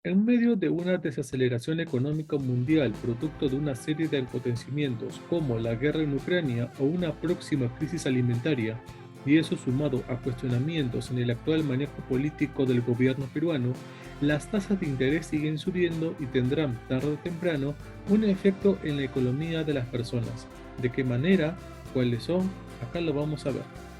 En medio de una desaceleración económica mundial producto de una serie de acontecimientos como la guerra en Ucrania o una próxima crisis alimentaria, y eso sumado a cuestionamientos en el actual manejo político del gobierno peruano, las tasas de interés siguen subiendo y tendrán tarde o temprano un efecto en la economía de las personas. ¿De qué manera? ¿Cuáles son? Acá lo vamos a ver.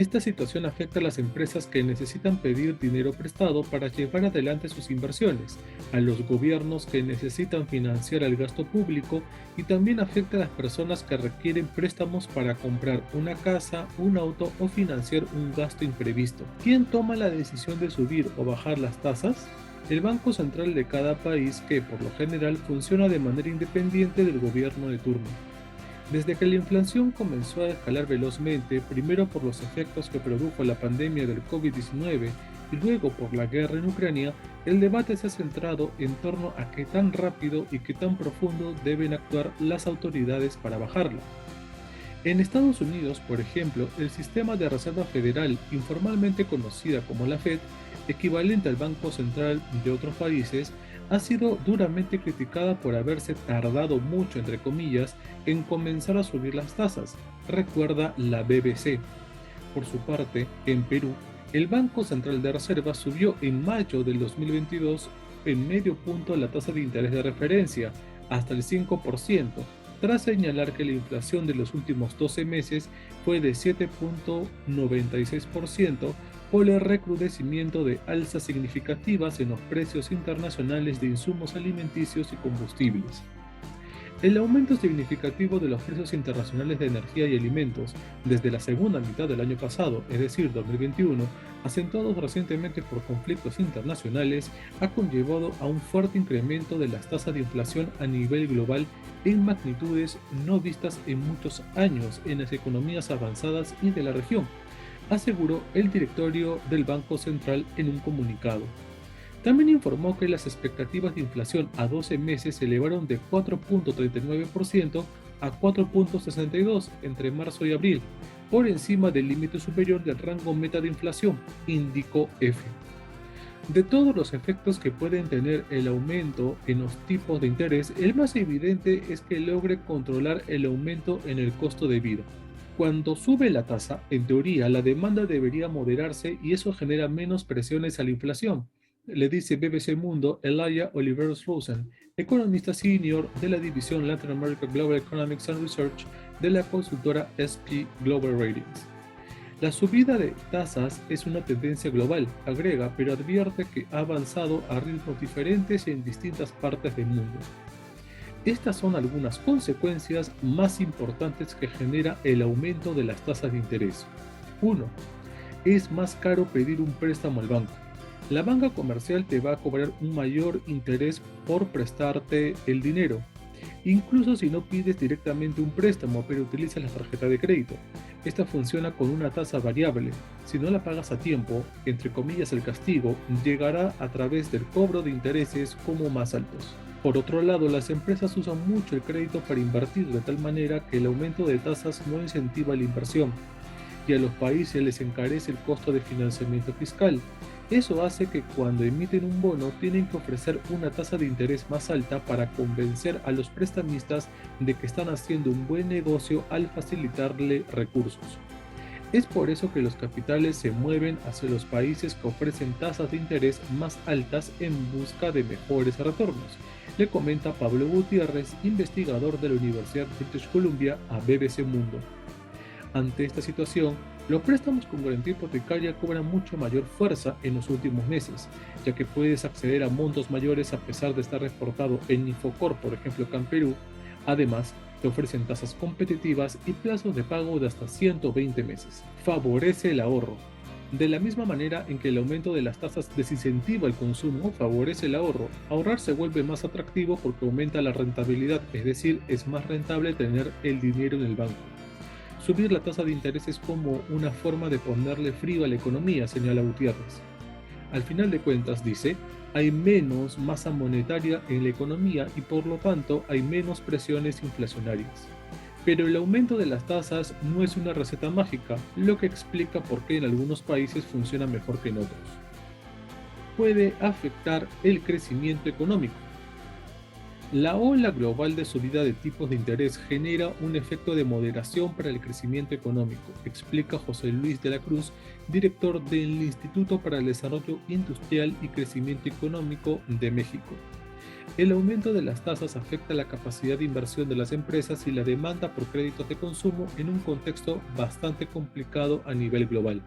Esta situación afecta a las empresas que necesitan pedir dinero prestado para llevar adelante sus inversiones, a los gobiernos que necesitan financiar el gasto público y también afecta a las personas que requieren préstamos para comprar una casa, un auto o financiar un gasto imprevisto. ¿Quién toma la decisión de subir o bajar las tasas? El Banco Central de cada país que, por lo general, funciona de manera independiente del gobierno de turno. Desde que la inflación comenzó a escalar velozmente, primero por los efectos que produjo la pandemia del COVID-19 y luego por la guerra en Ucrania, el debate se ha centrado en torno a qué tan rápido y qué tan profundo deben actuar las autoridades para bajarla. En Estados Unidos, por ejemplo, el sistema de Reserva Federal, informalmente conocida como la Fed, equivalente al Banco Central de otros países, ha sido duramente criticada por haberse tardado mucho, entre comillas, en comenzar a subir las tasas, recuerda la BBC. Por su parte, en Perú, el Banco Central de Reserva subió en mayo del 2022 en medio punto la tasa de interés de referencia, hasta el 5%, tras señalar que la inflación de los últimos 12 meses fue de 7,96% por el recrudecimiento de alzas significativas en los precios internacionales de insumos alimenticios y combustibles. El aumento significativo de los precios internacionales de energía y alimentos desde la segunda mitad del año pasado, es decir, 2021, acentuados recientemente por conflictos internacionales, ha conllevado a un fuerte incremento de las tasas de inflación a nivel global en magnitudes no vistas en muchos años en las economías avanzadas y de la región, aseguró el directorio del Banco Central en un comunicado. También informó que las expectativas de inflación a 12 meses se elevaron de 4,39% a 4,62% entre marzo y abril, por encima del límite superior del rango meta de inflación, indicó F. De todos los efectos que pueden tener el aumento en los tipos de interés, el más evidente es que logre controlar el aumento en el costo de vida. Cuando sube la tasa, en teoría, la demanda debería moderarse y eso genera menos presiones a la inflación, le dice BBC Mundo Elia Oliveros Rosen, economista senior de la división Latin America Global Economics and Research de la consultora SP Global Ratings. La subida de tasas es una tendencia global, agrega, pero advierte que ha avanzado a ritmos diferentes en distintas partes del mundo. Estas son algunas consecuencias más importantes que genera el aumento de las tasas de interés. 1. Es más caro pedir un préstamo al banco. La banca comercial te va a cobrar un mayor interés por prestarte el dinero, incluso si no pides directamente un préstamo pero utilizas la tarjeta de crédito. Esta funciona con una tasa variable. Si no la pagas a tiempo, entre comillas el castigo, llegará a través del cobro de intereses como más altos. Por otro lado, las empresas usan mucho el crédito para invertir de tal manera que el aumento de tasas no incentiva la inversión y a los países les encarece el costo de financiamiento fiscal. Eso hace que cuando emiten un bono tienen que ofrecer una tasa de interés más alta para convencer a los prestamistas de que están haciendo un buen negocio al facilitarle recursos. Es por eso que los capitales se mueven hacia los países que ofrecen tasas de interés más altas en busca de mejores retornos, le comenta Pablo Gutiérrez, investigador de la Universidad de British Columbia, a BBC Mundo. Ante esta situación, los préstamos con garantía hipotecaria cobran mucho mayor fuerza en los últimos meses, ya que puedes acceder a montos mayores a pesar de estar reportado en Infocor, por ejemplo, acá en Perú. Además, te ofrecen tasas competitivas y plazos de pago de hasta 120 meses. Favorece el ahorro. De la misma manera en que el aumento de las tasas desincentiva el consumo, favorece el ahorro. Ahorrar se vuelve más atractivo porque aumenta la rentabilidad, es decir, es más rentable tener el dinero en el banco. Subir la tasa de interés es como una forma de ponerle frío a la economía, señala Gutiérrez. Al final de cuentas, dice, hay menos masa monetaria en la economía y por lo tanto hay menos presiones inflacionarias. Pero el aumento de las tasas no es una receta mágica, lo que explica por qué en algunos países funciona mejor que en otros. Puede afectar el crecimiento económico. La ola global de subida de tipos de interés genera un efecto de moderación para el crecimiento económico, explica José Luis de la Cruz, director del Instituto para el Desarrollo Industrial y Crecimiento Económico de México. El aumento de las tasas afecta la capacidad de inversión de las empresas y la demanda por créditos de consumo en un contexto bastante complicado a nivel global.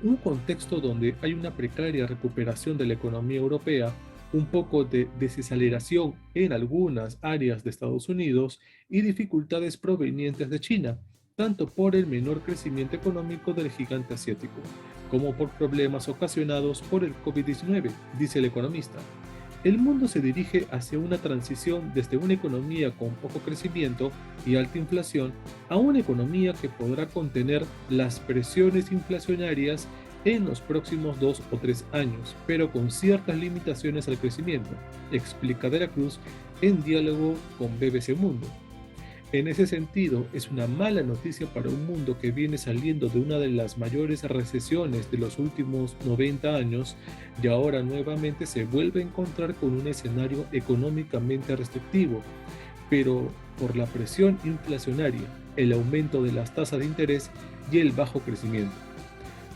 Un contexto donde hay una precaria recuperación de la economía europea, un poco de desaceleración en algunas áreas de Estados Unidos y dificultades provenientes de China, tanto por el menor crecimiento económico del gigante asiático, como por problemas ocasionados por el COVID-19, dice el economista. El mundo se dirige hacia una transición desde una economía con poco crecimiento y alta inflación a una economía que podrá contener las presiones inflacionarias en los próximos 2 o 3 años, pero con ciertas limitaciones al crecimiento, explica De la Cruz en diálogo con BBC Mundo. En ese sentido, es una mala noticia para un mundo que viene saliendo de una de las mayores recesiones de los últimos 90 años y ahora nuevamente se vuelve a encontrar con un escenario económicamente restrictivo, pero por la presión inflacionaria, el aumento de las tasas de interés y el bajo crecimiento.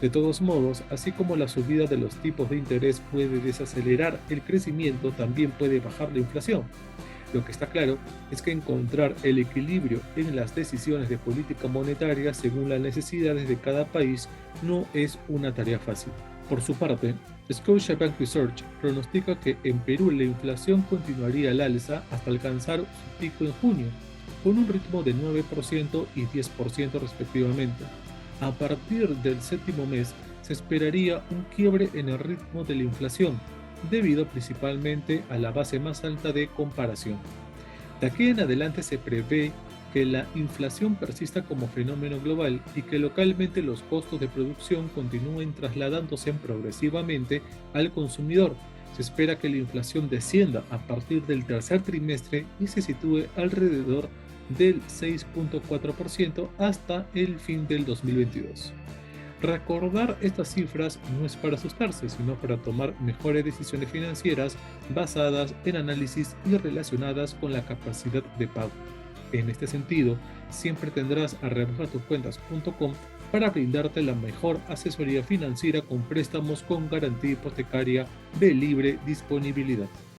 De todos modos, así como la subida de los tipos de interés puede desacelerar el crecimiento, también puede bajar la inflación. Lo que está claro es que encontrar el equilibrio en las decisiones de política monetaria según las necesidades de cada país no es una tarea fácil. Por su parte, Scotiabank Research pronostica que en Perú la inflación continuaría al alza hasta alcanzar su pico en junio, con un ritmo de 9% y 10% respectivamente. A partir del séptimo mes se esperaría un quiebre en el ritmo de la inflación, debido principalmente a la base más alta de comparación. De aquí en adelante se prevé que la inflación persista como fenómeno global y que localmente los costos de producción continúen trasladándose progresivamente al consumidor. Se espera que la inflación descienda a partir del tercer trimestre y se sitúe alrededor del 6.4% hasta el fin del 2022. Recordar estas cifras no es para asustarse, sino para tomar mejores decisiones financieras basadas en análisis y relacionadas con la capacidad de pago. En este sentido, siempre tendrás a revisatucuentas.com para brindarte la mejor asesoría financiera con préstamos con garantía hipotecaria de libre disponibilidad.